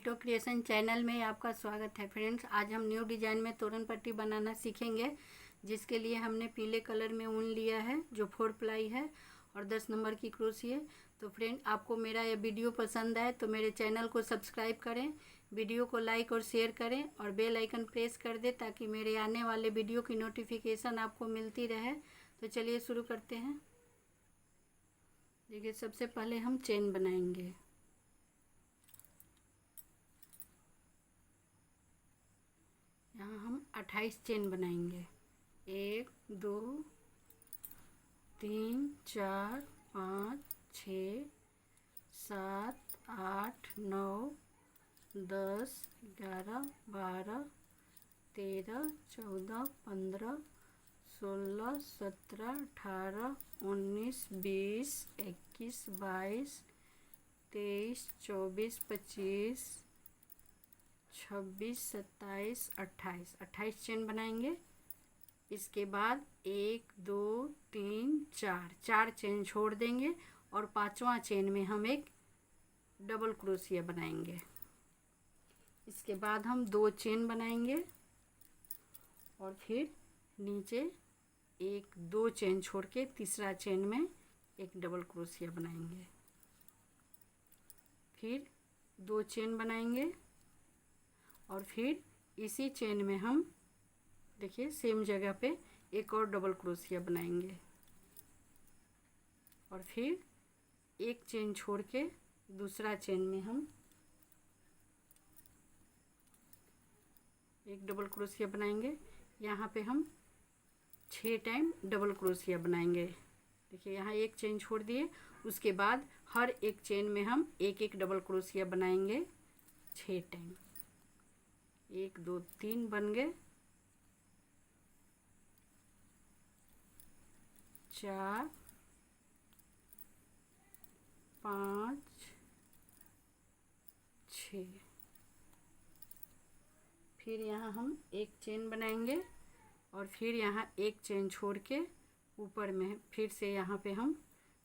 Ditto creation channel में आपका स्वागत है फ्रेंड्स। आज हम न्यू डिज़ाइन में तोरण पट्टी बनाना सीखेंगे, जिसके लिए हमने पीले कलर में ऊन लिया है जो 4 प्लाई है और 10 नंबर की क्रोशिया। तो फ्रेंड, आपको मेरा ये वीडियो पसंद आए तो मेरे चैनल को सब्सक्राइब करें, वीडियो को लाइक और शेयर करें और बेल आइकन प्रेस कर दें ताकि मेरे आने वाले वीडियो की नोटिफिकेशन आपको मिलती रहे। तो चलिए शुरू करते हैं। देखिए, सबसे पहले हम चेन बनाएंगे। यहाँ हम 28 चेन बनाएंगे। 1 2 3 4 5 6 7 8 9 10 11 12 13 14 15 16 17 18 19 20 21 22 23 24 25 26 27 28 चेन बनाएंगे। इसके बाद 1 2 3 4 चेन छोड़ देंगे और 5वां चेन में हम एक डबल क्रोशिया बनाएंगे। इसके बाद हम 2 चेन बनाएंगे और फिर नीचे 1 2 चेन छोड़ के तीसरा चेन में एक डबल क्रोशिया बनाएंगे। फिर 2 चेन बनाएंगे और फिर इसी चेन में हम देखिए सेम जगह पे एक और डबल क्रोशिया बनाएंगे और फिर एक चेन छोड़ के दूसरा चेन में हम एक डबल क्रोशिया बनाएंगे। यहाँ पे हम 6 टाइम डबल क्रोशिया बनाएंगे। देखिए, यहाँ एक चेन छोड़ दिए, उसके बाद हर एक चेन में हम एक एक डबल क्रोशिया बनाएंगे 6 टाइम। 1 2 3 बन गए, 4 5 6। फिर यहाँ हम एक चेन बनाएंगे और फिर यहाँ एक चेन छोड़ के ऊपर में फिर से यहाँ पे हम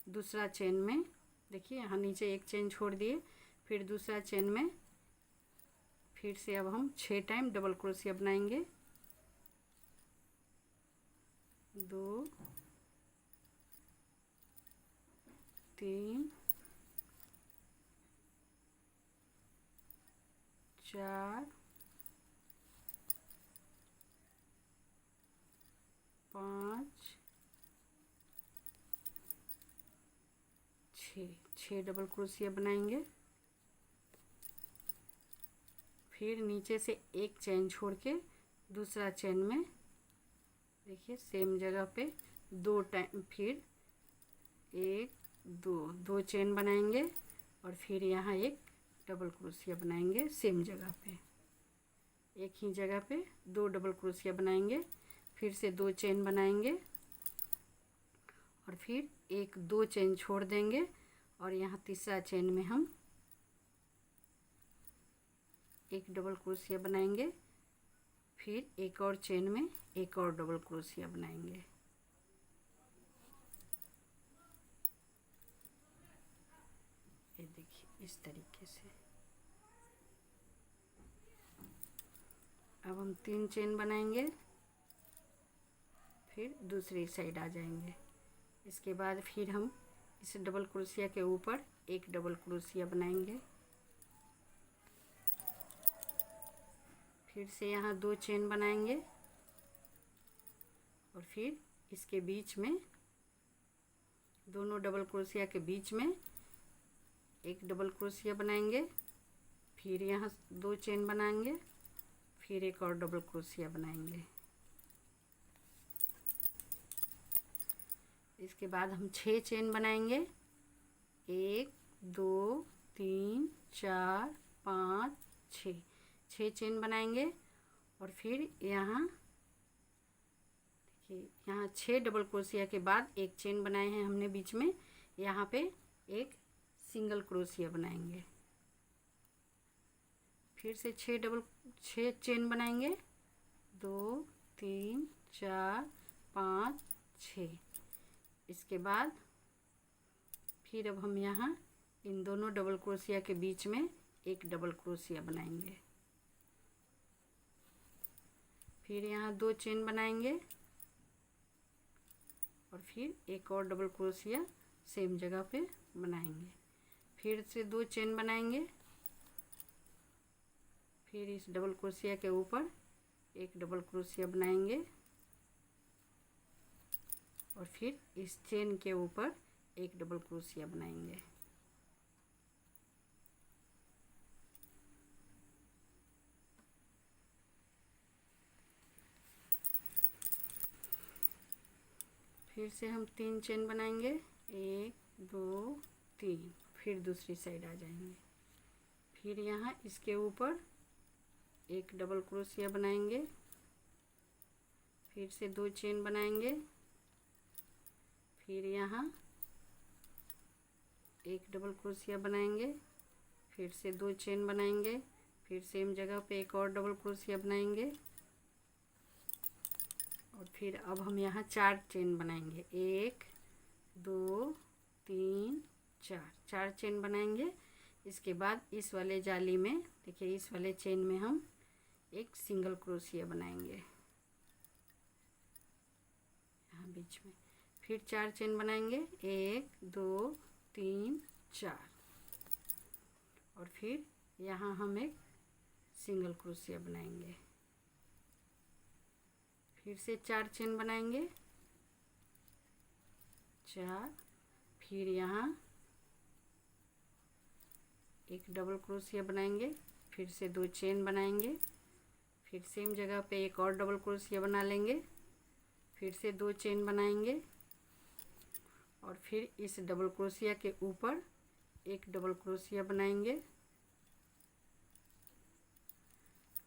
दूसरा चेन में देखिए यहाँ नीचे एक चेन छोड़ दिए, फिर दूसरा चेन में फिर से अब हम 6 टाइम डबल क्रोशिया बनाएंगे। 2 3 4 5 6 डबल क्रोशिया बनाएंगे। फिर नीचे से एक चेन छोड़ के दूसरा चेन में देखिए सेम जगह पे 2 टाइम फिर 1 2 चेन बनाएंगे और फिर यहाँ एक डबल क्रोशिया बनाएंगे सेम जगह पे। एक ही जगह पे 2 डबल क्रोशिया बनाएंगे, फिर से 2 चेन बनाएंगे और फिर 1 2 चेन छोड़ देंगे और यहाँ तीसरा चेन में हम एक डबल क्रोशिया बनाएंगे। फिर एक और चेन में एक और डबल क्रोशिया बनाएंगे। ये देखिए इस तरीके से। अब हम 3 चेन बनाएंगे, फिर दूसरी साइड आ जाएंगे। इसके बाद फिर हम इस डबल क्रोशिया के ऊपर एक डबल क्रोशिया बनाएंगे। फिर से यहाँ 2 चेन बनाएंगे और फिर इसके बीच में दोनों डबल क्रोशिया के बीच में एक डबल क्रोशिया बनाएंगे। फिर यहाँ 2 चेन बनाएंगे, फिर एक और डबल क्रोशिया बनाएंगे। इसके बाद हम 6 चेन बनाएंगे। 1 2 3 4 5 6 चेन बनाएंगे और फिर यहाँ देखिए यहाँ 6 डबल क्रोशिया के बाद एक चेन बनाए हैं हमने बीच में, यहाँ पे एक सिंगल क्रोशिया बनाएंगे। फिर से 6 चेन बनाएंगे। 2 3 4 5 6। इसके बाद फिर अब हम यहाँ इन दोनों डबल क्रोशिया के बीच में एक डबल क्रोशिया बनाएंगे। फिर यहाँ 2 चेन बनाएंगे और फिर एक और डबल क्रोशिया सेम जगह पे बनाएंगे। फिर से 2 चेन बनाएंगे, फिर इस डबल क्रोशिया के ऊपर एक डबल क्रोशिया बनाएंगे और फिर इस चेन के ऊपर एक डबल क्रोशिया बनाएंगे। फिर से हम 3 चेन बनाएंगे, 1 2 3, फिर दूसरी साइड आ जाएंगे। फिर यहाँ इसके ऊपर एक डबल क्रोशिया बनाएंगे, फिर से 2 चेन बनाएंगे, फिर यहाँ एक डबल क्रोशिया बनाएंगे, फिर से 2 चेन बनाएंगे, फिर सेम जगह पे एक और डबल क्रोशिया बनाएंगे और फिर अब हम यहाँ 4 चेन बनाएंगे, 1 2 3 4 चेन बनाएंगे। इसके बाद इस वाले जाली में देखिए, इस वाले चेन में हम एक सिंगल क्रोशिया बनाएंगे यहाँ बीच में। फिर 4 चेन बनाएंगे, 1 2 3 4 और फिर यहाँ हम एक सिंगल क्रोशिया बनाएंगे। फिर से 4 चेन बनाएंगे, 4, फिर यहाँ एक डबल क्रोशिया बनाएंगे, फिर से 2 चेन बनाएंगे, फिर सेम जगह पे एक और डबल क्रोशिया बना लेंगे, फिर से 2 चेन बनाएंगे और फिर इस डबल क्रोशिया के ऊपर एक डबल क्रोशिया बनाएंगे,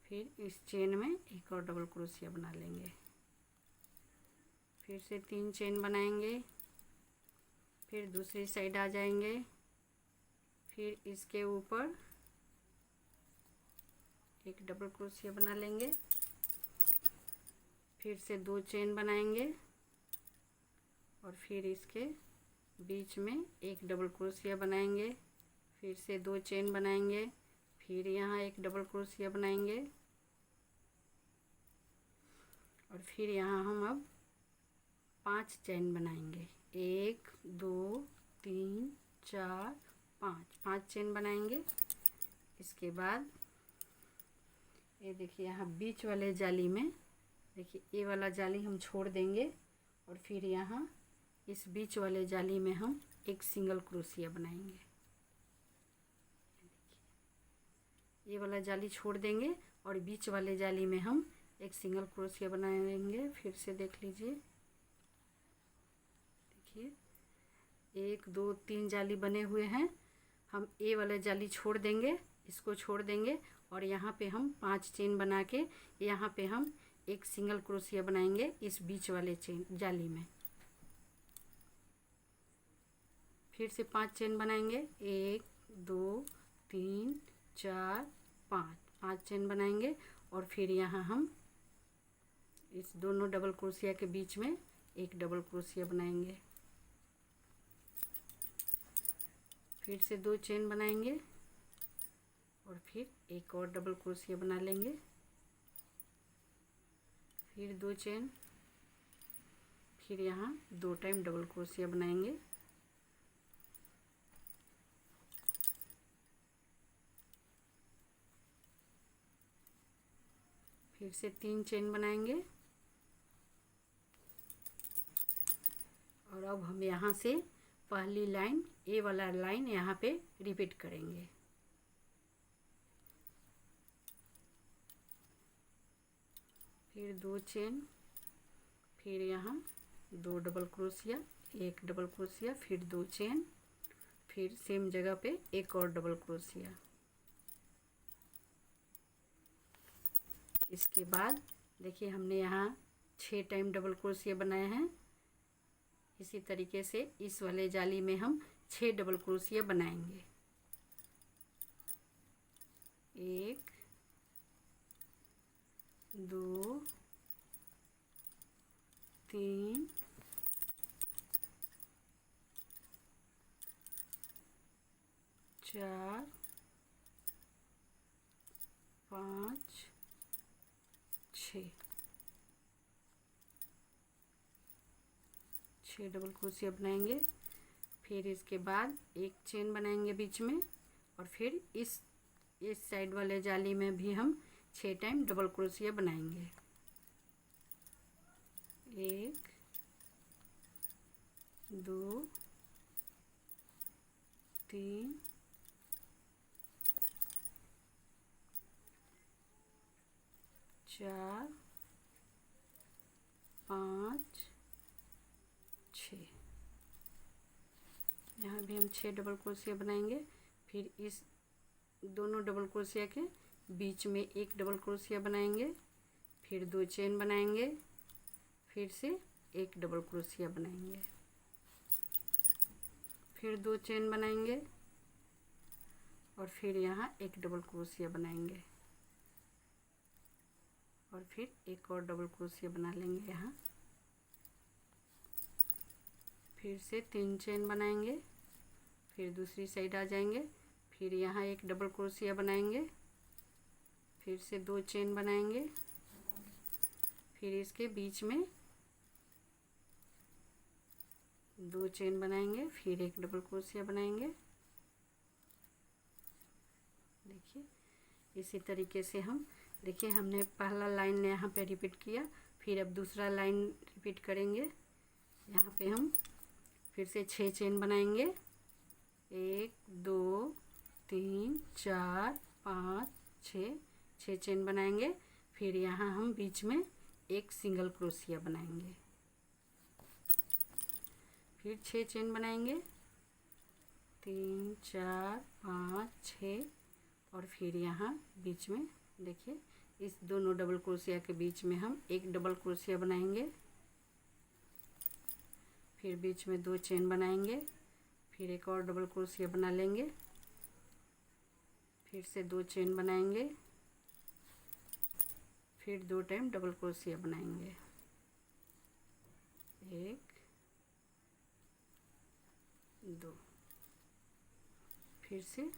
फिर इस चेन में एक और डबल क्रोशिया बना लेंगे। फिर से 3 चेन बनाएंगे, फिर दूसरी साइड आ जाएंगे, फिर इसके ऊपर एक डबल क्रोशिया बना लेंगे, फिर से 2 चेन बनाएंगे और फिर इसके बीच में एक डबल क्रोशिया बनाएंगे, फिर से 2 चेन बनाएंगे, फिर यहाँ एक डबल क्रोशिया बनाएंगे और फिर यहाँ हम अब 5 चेन बनाएंगे, 1 2 3 4 5 चेन बनाएंगे। इसके बाद ये देखिए, यहाँ बीच वाले जाली में देखिए, ये वाला जाली हम छोड़ देंगे और फिर यहाँ इस बीच वाले जाली में हम एक सिंगल क्रोशिया बनाएंगे। ये वाला जाली छोड़ देंगे और बीच वाले जाली में हम एक सिंगल क्रोशिया बनाएंगे। फिर से देख लीजिए, देखिए 1 2 3 जाली बने हुए हैं। हम ये वाला जाली छोड़ देंगे, इसको छोड़ देंगे और यहाँ पे हम 5 चेन बना के यहाँ पे हम एक सिंगल क्रोशिया बनाएंगे इस बीच वाले चेन जाली में। फिर से 5 चेन बनाएंगे, 1 2 3 4 5 चेन बनाएंगे और फिर यहाँ हम इस दोनों डबल क्रोशिया के बीच में एक डबल क्रोशिया बनाएंगे। फिर से 2 चेन बनाएंगे और फिर एक और डबल क्रोशिया बना लेंगे, फिर 2 चेन, फिर यहाँ 2 टाइम डबल क्रोशिया बनाएंगे। फिर से 3 चेन बनाएंगे और अब हम यहाँ से पहली लाइन, ये वाला लाइन यहाँ पे रिपीट करेंगे। फिर 2 चेन, फिर यहाँ 2 डबल क्रोशिया, एक डबल क्रोशिया, फिर 2 चेन, फिर सेम जगह पे एक और डबल क्रोशिया। इसके बाद देखिए, हमने यहाँ 6 टाइम डबल क्रोशिया बनाए हैं। इसी तरीके से इस वाले जाली में हम 6 डबल क्रोशिया बनाएंगे, 1 2 3 4 5 6 डबल क्रोशिया बनाएंगे। फिर इसके बाद एक चेन बनाएंगे बीच में, और फिर इस साइड वाले जाली में भी हम 6 टाइम डबल क्रोशिया बनाएंगे। 1 2 3 4 5 6। यहाँ भी हम 6 डबल क्रोशिया बनाएंगे। फिर इस दोनों डबल क्रोशिया के बीच में एक डबल क्रोशिया बनाएंगे, फिर 2 चेन बनाएंगे, फिर से एक डबल क्रोशिया बनाएंगे, फिर 2 चेन बनाएंगे, और फिर यहाँ एक डबल क्रोशिया बनाएंगे, और फिर एक और डबल क्रोशिया बना लेंगे। यहाँ फिर से 3 चेन बनाएंगे, फिर दूसरी साइड आ जाएंगे, फिर यहाँ एक डबल क्रोशिया बनाएंगे, फिर से 2 चेन बनाएंगे, फिर इसके बीच में 2 चेन बनाएंगे, फिर एक डबल क्रोशिया बनाएंगे। देखिए इसी तरीके से हम, देखिए हमने पहला लाइन यहाँ पे रिपीट किया, फिर अब दूसरा लाइन रिपीट करेंगे। यहाँ पे हम फिर से 6 चेन बनाएंगे, 1 2 3 4 5 6 चेन बनाएंगे। फिर यहाँ हम बीच में एक सिंगल क्रोशिया बनाएंगे, फिर 6 चेन बनाएंगे, 3 4 5 6, और फिर यहाँ बीच में देखिए इस दोनों डबल क्रोशिया के बीच में हम एक डबल क्रोशिया बनाएंगे, फिर बीच में 2 चेन बनाएंगे, फिर एक और डबल क्रोशिया बना लेंगे, फिर से 2 चेन बनाएंगे, फिर 2 टाइम डबल क्रोशिया बनाएंगे, 1 2, फिर से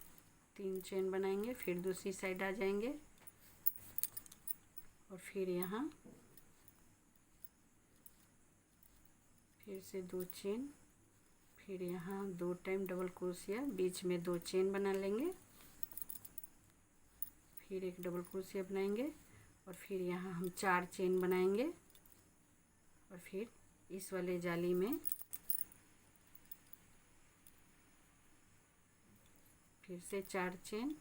3 चेन बनाएंगे, फिर दूसरी साइड आ जाएंगे, और फिर यहाँ फिर से 2 चेन, फिर यहाँ 2 टाइम डबल क्रोशिया, बीच में 2 चेन बना लेंगे, फिर एक डबल क्रोशिया बनाएंगे, और फिर यहाँ हम 4 चेन बनाएंगे, और फिर इस वाले जाली में फिर से 4 चेन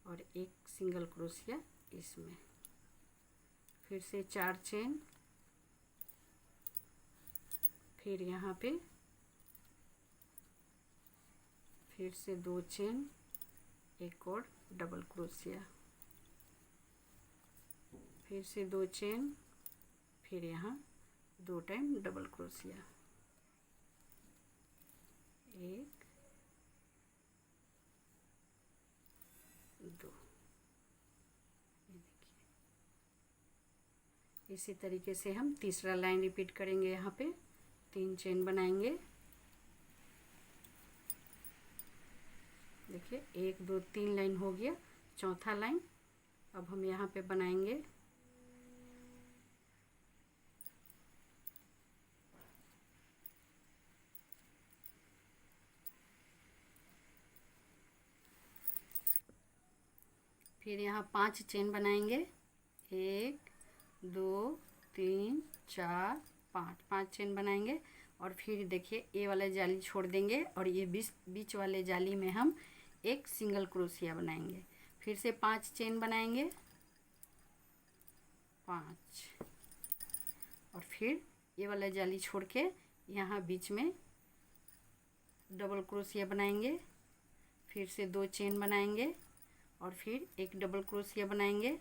और एक सिंगल क्रोशिया इसमें, फिर से 4 चेन, फिर यहाँ पे फिर से 2 चेन, एक और डबल क्रोशिया, फिर से 2 चेन, फिर यहाँ 2 टाइम डबल क्रोशिया, 1 2। ये देखिए इसी तरीके से हम तीसरा लाइन रिपीट करेंगे। यहाँ पे 3 चेन बनाएंगे, देखिए 1 2 3 लाइन हो गया। चौथा लाइन अब हम यहाँ पे बनाएंगे, फिर यहाँ 5 चेन बनाएंगे, 1 2 3 4 5 चेन बनाएंगे, और फिर देखिए ये वाला जाली छोड़ देंगे, और ये बीच वाले जाली में हम एक सिंगल क्रोशिया बनाएंगे, फिर से 5 चेन बनाएंगे, 5, और फिर ये वाला जाली छोड़ के यहाँ बीच में डबल क्रोशिया बनाएंगे, फिर से 2 चेन बनाएंगे, और फिर एक डबल क्रोशिया बनाएंगे,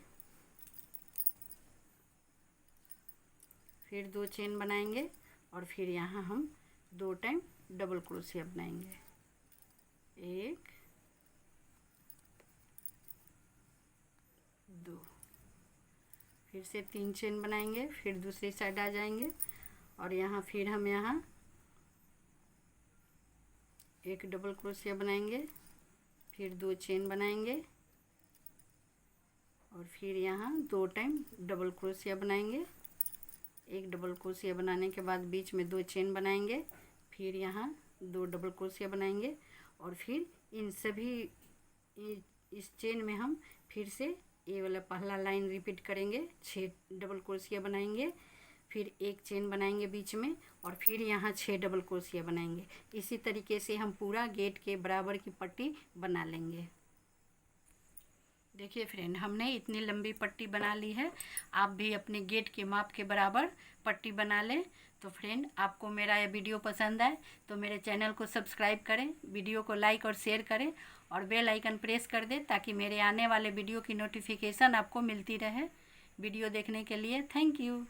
फिर 2 चेन बनाएंगे, और फिर यहाँ हम 2 टाइम डबल क्रोशिया बनाएंगे, 1 2, फिर से 3 चेन बनाएंगे, फिर दूसरी साइड आ जाएंगे, और यहाँ फिर हम यहाँ एक डबल क्रोशिया बनाएंगे, फिर 2 चेन बनाएंगे, और फिर यहाँ 2 टाइम डबल क्रोशिया बनाएंगे। एक डबल क्रोशिया बनाने के बाद बीच में 2 चेन बनाएंगे, फिर यहाँ 2 डबल क्रोशिया बनाएंगे और फिर इन सभी इस चेन में हम फिर से ये वाला पहला लाइन रिपीट करेंगे, 6 डबल क्रोशिया बनाएंगे, फिर एक चेन बनाएंगे बीच में और फिर यहाँ 6 डबल क्रोशिया बनाएंगे। इसी तरीके से हम पूरा गेट के बराबर की पट्टी बना लेंगे। देखिए फ्रेंड, हमने इतनी लंबी पट्टी बना ली है। आप भी अपने गेट के माप के बराबर पट्टी बना लें। तो फ्रेंड, आपको मेरा यह वीडियो पसंद आए तो मेरे चैनल को सब्सक्राइब करें, वीडियो को लाइक और शेयर करें और बेल आइकन प्रेस कर दें ताकि मेरे आने वाले वीडियो की नोटिफिकेशन आपको मिलती रहे। वीडियो देखने के लिए थैंक यू।